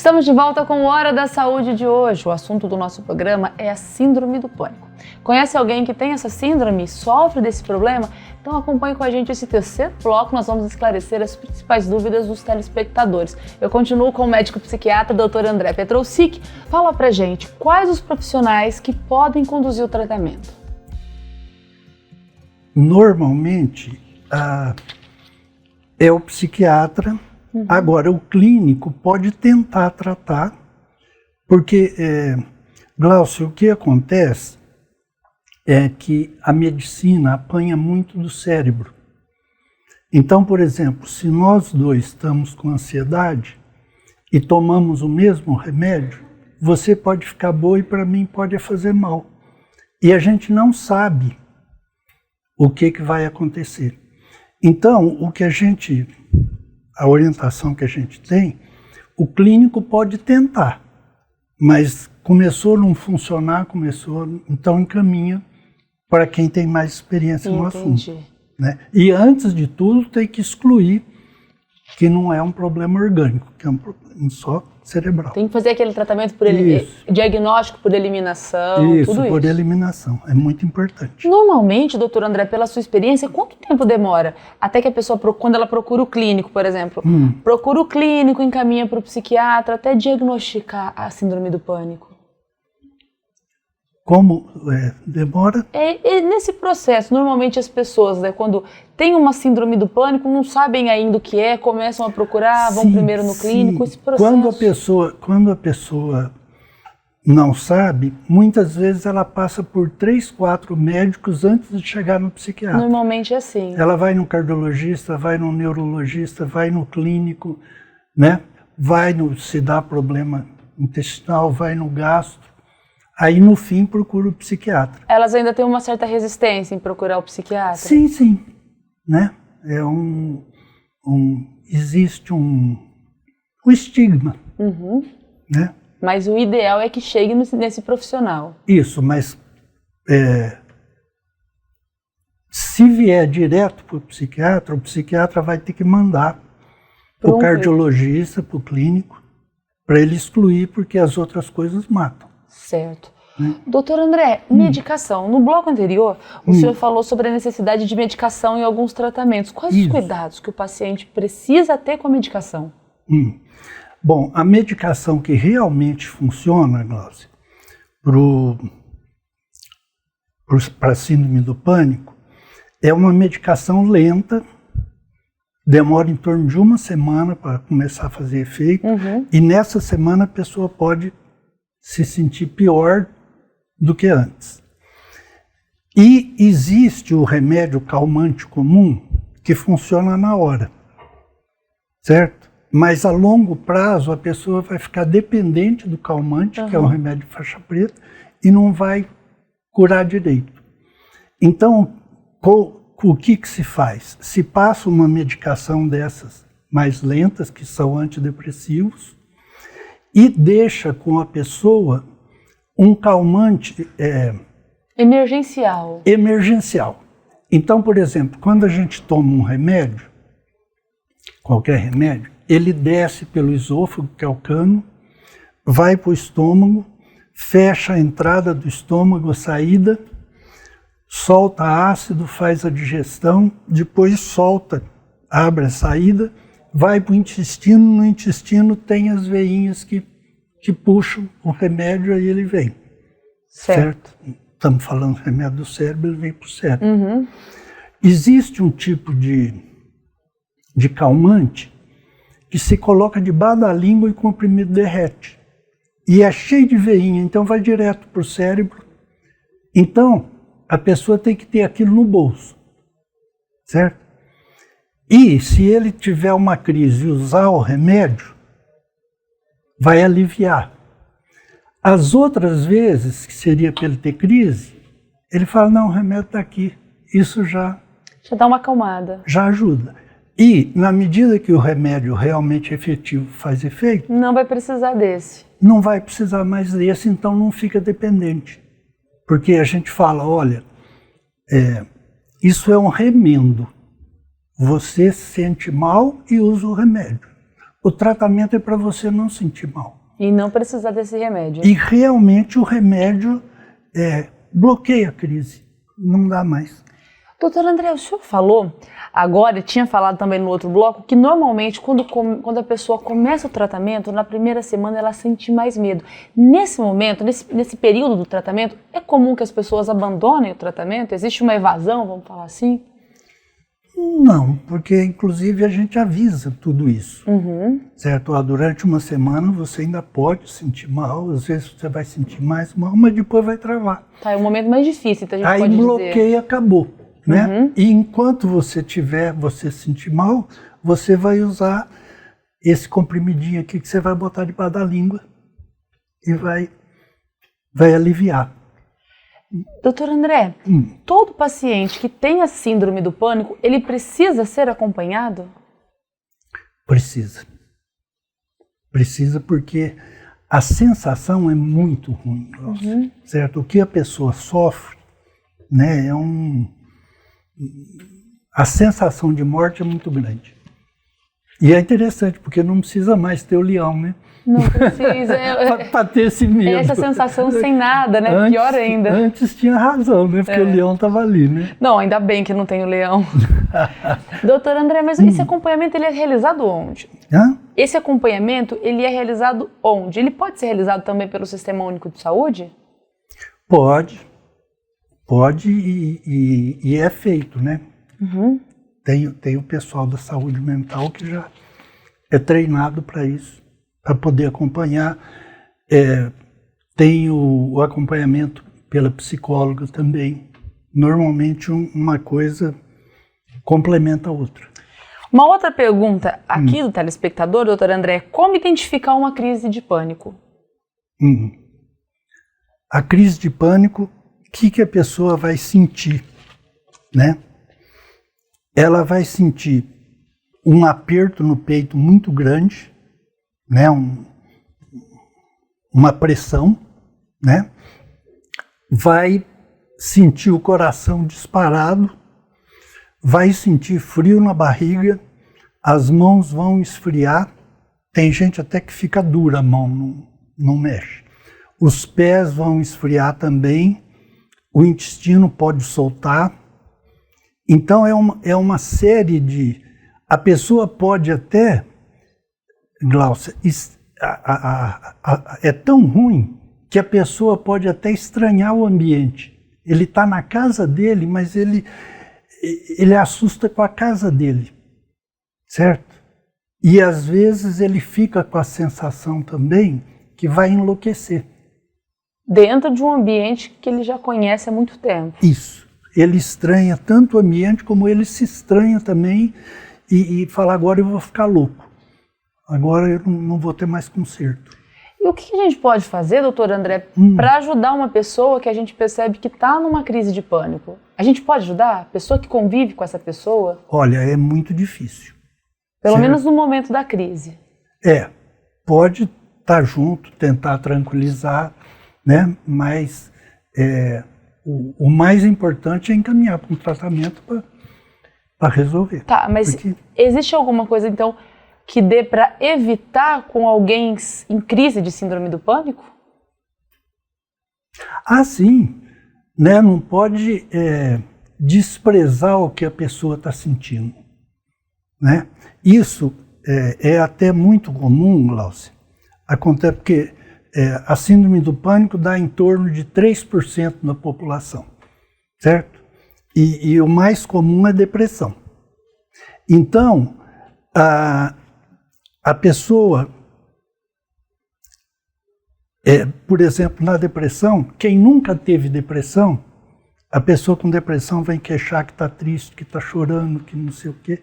Estamos de volta com o Hora da Saúde de hoje. O assunto do nosso programa é a síndrome do pânico. Conhece alguém que tem essa síndrome e sofre desse problema? Então acompanhe com a gente esse terceiro bloco, nós vamos esclarecer as principais dúvidas dos telespectadores. Eu continuo com o médico psiquiatra, Dr. André Petrowsik. Fala pra gente, quais os profissionais que podem conduzir o tratamento? Normalmente, é o psiquiatra. Agora, o clínico pode tentar tratar, porque, Glaucio, o que acontece é que a medicina apanha muito do cérebro. Então, por exemplo, se nós dois estamos com ansiedade e tomamos o mesmo remédio, você pode ficar boa e para mim pode fazer mal. E a gente não sabe o que vai acontecer. Então, a orientação que a gente tem, o clínico pode tentar, mas começou a não funcionar, então encaminha para quem tem mais experiência no assunto. Né? E antes de tudo tem que excluir que não é um problema orgânico, que é um problema só cerebral. Tem que fazer aquele tratamento por diagnóstico por eliminação, tudo isso. Por eliminação, é muito importante. Normalmente, doutor André, pela sua experiência, quanto tempo demora até que a pessoa, quando ela procura o clínico, por exemplo, procura o clínico, encaminha para o psiquiatra, até diagnosticar a síndrome do pânico? Como demora? Nesse processo, normalmente as pessoas, quando tem uma síndrome do pânico, não sabem ainda o que é, começam a procurar, vão primeiro no clínico, esse processo. Quando a pessoa não sabe, muitas vezes ela passa por 3, 4 médicos antes de chegar no psiquiatra. Normalmente é assim. Ela vai no cardiologista, vai no neurologista, vai no clínico, né? Se dá problema intestinal, vai no gastro. Aí, no fim, procura o psiquiatra. Elas ainda têm uma certa resistência em procurar o psiquiatra? Sim. Né? Existe um estigma. Né? Mas o ideal é que chegue nesse profissional. Isso, mas se vier direto para o psiquiatra vai ter que mandar para o cardiologista, para o clínico, para ele excluir, porque as outras coisas matam. Certo. Doutor André, medicação. No bloco anterior, o senhor falou sobre a necessidade de medicação em alguns tratamentos. Quais os cuidados que o paciente precisa ter com a medicação? Bom, a medicação que realmente funciona, Glaucio, para a síndrome do pânico, é uma medicação lenta, demora em torno de 1 semana para começar a fazer efeito, e nessa semana a pessoa pode se sentir pior do que antes. E existe o remédio calmante comum que funciona na hora, certo? Mas a longo prazo a pessoa vai ficar dependente do calmante, que é um remédio faixa preta, e não vai curar direito. Então, o que se faz? Se passa uma medicação dessas mais lentas, que são antidepressivos, e deixa com a pessoa um calmante emergencial. Então, por exemplo, quando a gente toma um remédio, qualquer remédio, ele desce pelo esôfago, que é o cano, vai para o estômago, fecha a entrada do estômago, a saída, solta ácido, faz a digestão, depois abre a saída, vai para o intestino, no intestino tem as veinhas que puxam o remédio, aí ele vem. Certo? Estamos falando do remédio do cérebro, ele vem para o cérebro. Existe um tipo de calmante que se coloca debaixo da língua e o comprimido derrete. E é cheio de veinha, então vai direto para o cérebro. Então, a pessoa tem que ter aquilo no bolso. Certo? E se ele tiver uma crise e usar o remédio, vai aliviar. As outras vezes, que seria para ele ter crise, ele fala, não, o remédio está aqui. Isso já dá uma acalmada. Já ajuda. E, na medida que o remédio realmente efetivo faz efeito... Não vai precisar desse. Não vai precisar mais desse, então não fica dependente. Porque a gente fala, olha, isso é um remendo. Você se sente mal e usa o remédio. O tratamento é para você não sentir mal. E não precisar desse remédio. E realmente o remédio bloqueia a crise, não dá mais. Doutor André, o senhor falou agora, e tinha falado também no outro bloco, que normalmente quando a pessoa começa o tratamento, na primeira semana ela sente mais medo. Nesse momento, nesse período do tratamento, é comum que as pessoas abandonem o tratamento? Existe uma evasão, vamos falar assim? Não, porque inclusive a gente avisa tudo isso, certo? Durante uma semana você ainda pode sentir mal, às vezes você vai sentir mais mal, mas depois vai travar. Tá, é o momento mais difícil, então a gente aí pode bloqueia, acabou, né? E enquanto você sentir mal, você vai usar esse comprimidinho aqui que você vai botar debaixo da língua e vai aliviar. Doutor André, todo paciente que tem a síndrome do pânico, ele precisa ser acompanhado? Precisa. Precisa porque a sensação é muito ruim, certo? O que a pessoa sofre, né, a sensação de morte é muito grande. E é interessante, porque não precisa mais ter o leão, né? Não precisa. Para ter esse medo. Essa sensação sem nada, né? Pior ainda. Antes tinha razão, né? Porque o leão estava ali, né? Não, ainda bem que não tem o leão. Doutor André, mas esse acompanhamento ele é realizado onde? Esse acompanhamento ele é realizado onde? Ele pode ser realizado também pelo Sistema Único de Saúde? Pode e é feito, né? Tem o pessoal da saúde mental que já é treinado para isso, para poder acompanhar. Tem o acompanhamento pela psicóloga também. Normalmente uma coisa complementa a outra. Uma outra pergunta aqui do telespectador, doutor André, como identificar uma crise de pânico? A crise de pânico, o que a pessoa vai sentir, né? Ela vai sentir um aperto no peito muito grande, né? Uma pressão, né? Vai sentir o coração disparado, vai sentir frio na barriga, as mãos vão esfriar, tem gente até que fica dura a mão, não mexe. Os pés vão esfriar também, o intestino pode soltar. Então é uma série de... A pessoa pode até, Gláucia, é tão ruim que a pessoa pode até estranhar o ambiente. Ele está na casa dele, mas ele assusta com a casa dele, certo? E às vezes ele fica com a sensação também que vai enlouquecer. Dentro de um ambiente que ele já conhece há muito tempo. Isso. Ele estranha tanto o ambiente como ele se estranha também e fala, agora eu vou ficar louco. Agora eu não vou ter mais conserto. E o que a gente pode fazer, doutor André, para ajudar uma pessoa que a gente percebe que está numa crise de pânico? A gente pode ajudar a pessoa que convive com essa pessoa? Olha, é muito difícil. Pelo menos no momento da crise. Pode estar junto, tentar tranquilizar, né? Mas o mais importante é encaminhar para um tratamento para resolver. Tá, mas existe alguma coisa, então, que dê para evitar com alguém em crise de síndrome do pânico? Sim. Né? Não pode desprezar o que a pessoa está sentindo. Né? Isso é até muito comum, Gláucia. Acontece porque a síndrome do pânico dá em torno de 3% da população, certo? E o mais comum é depressão. Então, a pessoa, por exemplo, na depressão, quem nunca teve depressão, a pessoa com depressão vem queixar que está triste, que está chorando, que não sei o quê.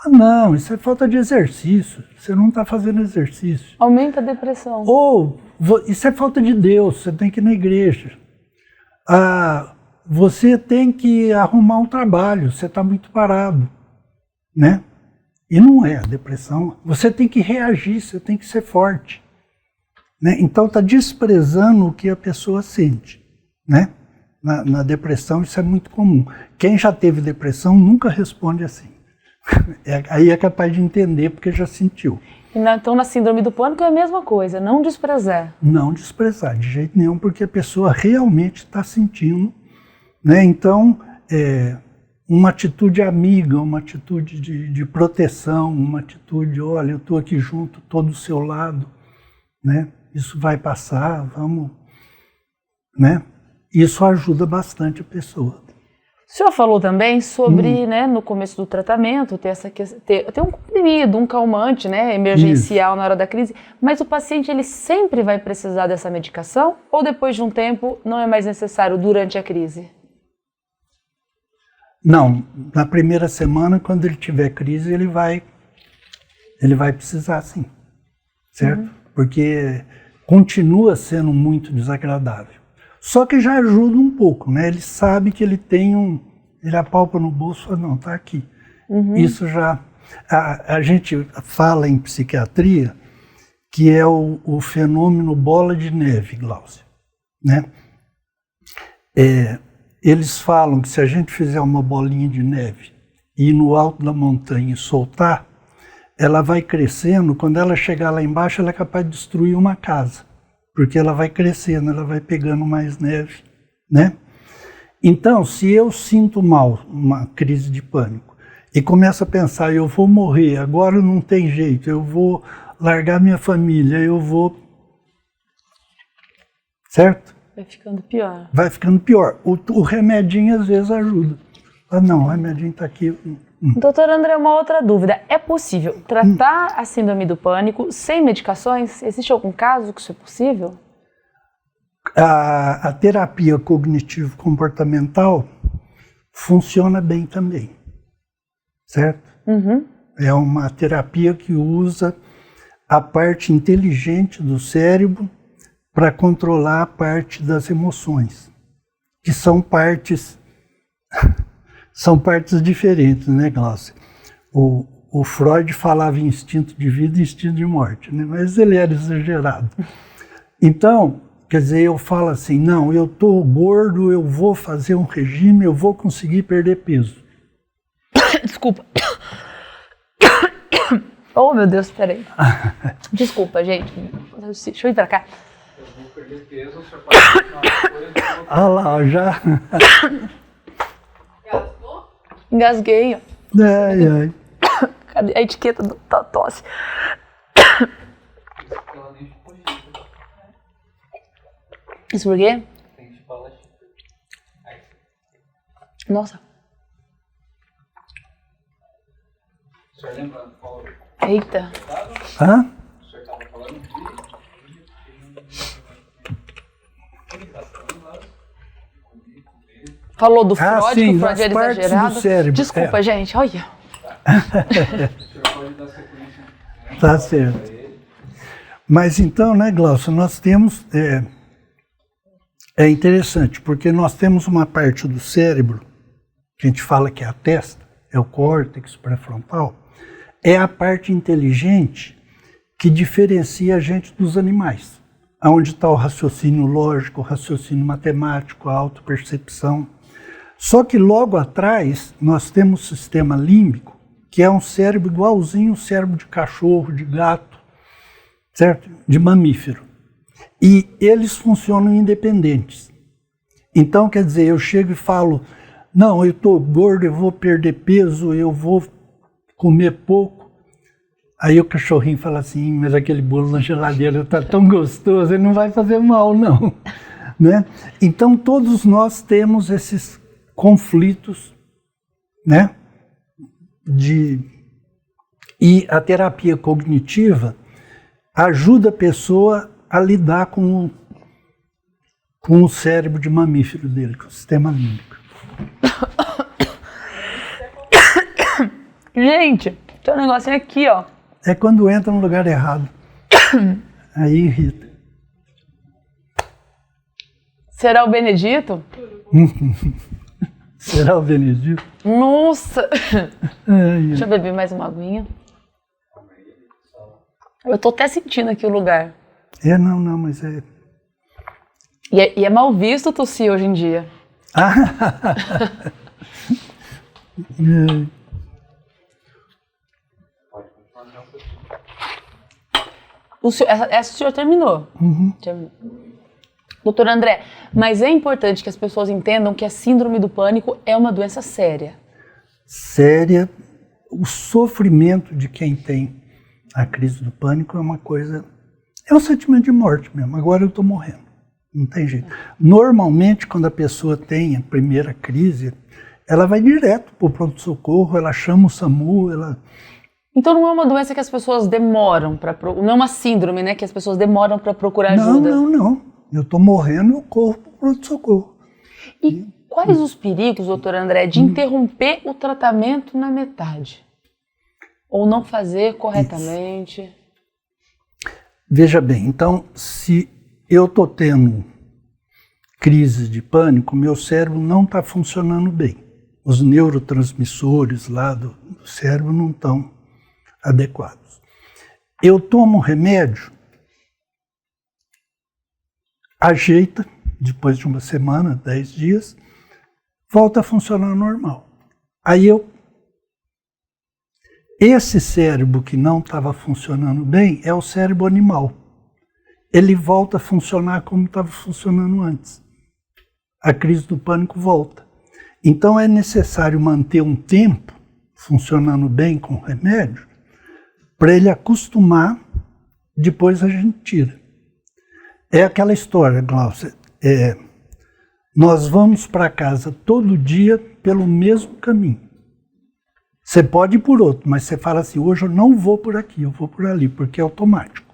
Não, isso é falta de exercício, você não está fazendo exercício. Aumenta a depressão. Ou, isso é falta de Deus, você tem que ir na igreja. Você tem que arrumar um trabalho, você está muito parado, né? E não é a depressão, você tem que reagir, você tem que ser forte. Né? Então está desprezando o que a pessoa sente, né? Na depressão isso é muito comum. Quem já teve depressão nunca responde assim. Aí é capaz de entender porque já sentiu. Então, na síndrome do pânico é a mesma coisa, não desprezar. Não desprezar, de jeito nenhum, porque a pessoa realmente está sentindo, né? Então, uma atitude amiga, uma atitude de proteção, uma atitude, olha, eu estou aqui junto, estou do seu lado, né? Isso vai passar, vamos, né? Isso ajuda bastante a pessoa. O senhor falou também sobre, né, no começo do tratamento, ter um comprimido, um calmante, né, emergencial na hora da crise, mas o paciente ele sempre vai precisar dessa medicação ou depois de um tempo não é mais necessário durante a crise? Não, na primeira semana, quando ele tiver crise, ele vai precisar sim, certo? Porque continua sendo muito desagradável. Só que já ajuda um pouco, né? Ele sabe que ele tem ele apalpa no bolso e fala, não, tá aqui. Isso já, a gente fala em psiquiatria que é o fenômeno bola de neve, Glaucia, né? Eles falam que se a gente fizer uma bolinha de neve e ir no alto da montanha e soltar, ela vai crescendo, quando ela chegar lá embaixo, ela é capaz de destruir uma casa. Porque ela vai crescendo, ela vai pegando mais neve, né? Então, se eu sinto mal, uma crise de pânico, e começo a pensar, eu vou morrer, agora não tem jeito, eu vou largar minha família, eu vou... Certo? Vai ficando pior. Vai ficando pior. O remedinho às vezes ajuda. Ah, não, o remedinho está aqui. Doutor André, uma outra dúvida. É possível tratar a síndrome do pânico sem medicações? Existe algum caso que isso é possível? A terapia cognitivo-comportamental funciona bem também, certo? É uma terapia que usa a parte inteligente do cérebro para controlar a parte das emoções, que são partes diferentes, né, Glaucia? O Freud falava em instinto de vida e instinto de morte, né? Mas ele era exagerado. Então, quer dizer, eu falo assim, não, eu estou gordo, eu vou fazer um regime, eu vou conseguir perder peso. Desculpa. Oh, meu Deus, peraí. Desculpa, gente. Deixa eu ir pra cá. Eu vou perder peso, você pode continuar depois. Ah lá, já. Engasguei, ó. Ai, ai. Cadê a etiqueta da tosse? Ela nem ficou chique. Isso por quê? Tem que falar chique. Nossa. O senhor lembra qual? Eita. Hã? O senhor estava falando de... Falou do Freud, sim, que o Freud das era partes exagerado. do cérebro. Desculpa, gente, olha. O senhor pode dar sequência. Tá certo. Mas então, né, Glaucia, nós temos... É interessante, porque nós temos uma parte do cérebro, que a gente fala que é a testa, é o córtex pré-frontal, é a parte inteligente que diferencia a gente dos animais. Onde está o raciocínio lógico, o raciocínio matemático, a autopercepção. Só que logo atrás nós temos o sistema límbico, que é um cérebro igualzinho ao cérebro de cachorro, de gato, certo? De mamífero. E eles funcionam independentes. Então, quer dizer, eu chego e falo, não, eu estou gordo, eu vou perder peso, eu vou comer pouco. Aí o cachorrinho fala assim, mas aquele bolo na geladeira está tão gostoso, ele não vai fazer mal, não. Né? Então, todos nós temos esses conflitos, né? E a terapia cognitiva ajuda a pessoa a lidar com o cérebro de mamífero dele, com o sistema límbico. Gente, tem um negocinho aqui, ó. É quando entra no lugar errado. Aí irrita. Será o Benedito? Será o Benedito? Nossa! Ai, Deixa eu beber mais uma aguinha. Eu tô até sentindo aqui o lugar. não, mas é... E é mal visto tossir hoje em dia. Essa o senhor terminou. Terminou. Doutor André, mas é importante que as pessoas entendam que a síndrome do pânico é uma doença séria. Séria. O sofrimento de quem tem a crise do pânico é uma coisa... É um sentimento de morte mesmo. Agora eu estou morrendo. Não tem jeito. Normalmente, quando a pessoa tem a primeira crise, ela vai direto para o pronto-socorro, ela chama o SAMU, ela... Então não é uma doença que as pessoas demoram para... Não é uma síndrome, né? Que as pessoas demoram para procurar ajuda. Não. Eu estou morrendo, eu corro para o pronto-socorro. E quais os perigos, doutor André, de interromper o tratamento na metade? Ou não fazer corretamente? Isso. Veja bem, então, se eu estou tendo crises de pânico, meu cérebro não está funcionando bem. Os neurotransmissores lá do cérebro não estão adequados. Eu tomo remédio, ajeita, depois de uma semana, 10 dias, volta a funcionar normal. Aí esse cérebro que não estava funcionando bem é o cérebro animal. Ele volta a funcionar como estava funcionando antes. A crise do pânico volta. Então é necessário manter um tempo funcionando bem com o remédio para ele acostumar, depois a gente tira. É aquela história, Glaucia, nós vamos para casa todo dia pelo mesmo caminho. Você pode ir por outro, mas você fala assim, hoje eu não vou por aqui, eu vou por ali, porque é automático.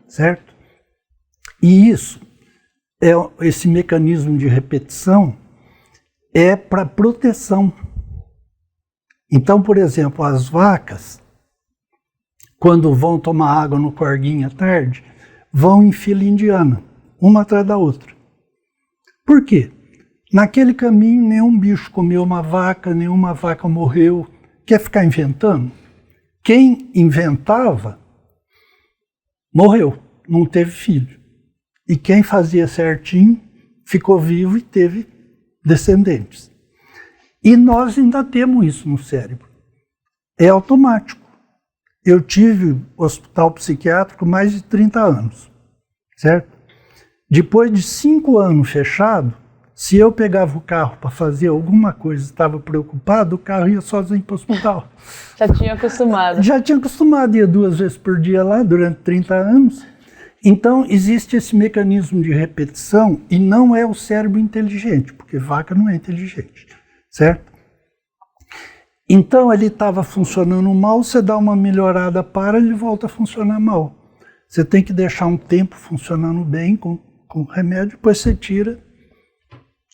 Certo? E isso, esse mecanismo de repetição é para proteção. Então, por exemplo, as vacas, quando vão tomar água no corguinho à tarde, vão em fila indiana, uma atrás da outra. Por quê? Naquele caminho, nenhum bicho comeu uma vaca, nenhuma vaca morreu. Quer ficar inventando? Quem inventava, morreu, não teve filho. E quem fazia certinho, ficou vivo e teve descendentes. E nós ainda temos isso no cérebro. É automático. Eu tive hospital psiquiátrico mais de 30 anos, certo? Depois de 5 anos fechado, se eu pegava o carro para fazer alguma coisa e estava preocupado, o carro ia sozinho para o hospital. Já tinha acostumado. Já tinha acostumado, ia 2 vezes por dia lá durante 30 anos. Então, existe esse mecanismo de repetição e não é o cérebro inteligente, porque vaca não é inteligente, certo? Então, ele estava funcionando mal, você dá uma melhorada ele volta a funcionar mal. Você tem que deixar um tempo funcionando bem com o remédio, depois você tira,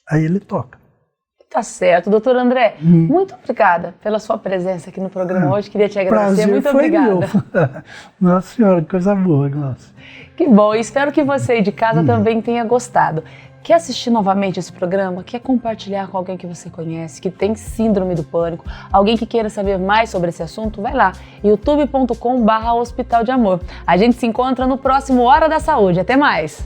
aí ele toca. Tá certo. Doutor André, muito obrigada pela sua presença aqui no programa hoje. Queria te agradecer. Prazer muito foi obrigada. Meu. Nossa Senhora, coisa boa, Glaucia. Que bom. Espero que você aí de casa também tenha gostado. Quer assistir novamente esse programa? Quer compartilhar com alguém que você conhece, que tem síndrome do pânico? Alguém que queira saber mais sobre esse assunto? Vai lá, youtube.com/Hospital de Amor. A gente se encontra no próximo Hora da Saúde. Até mais!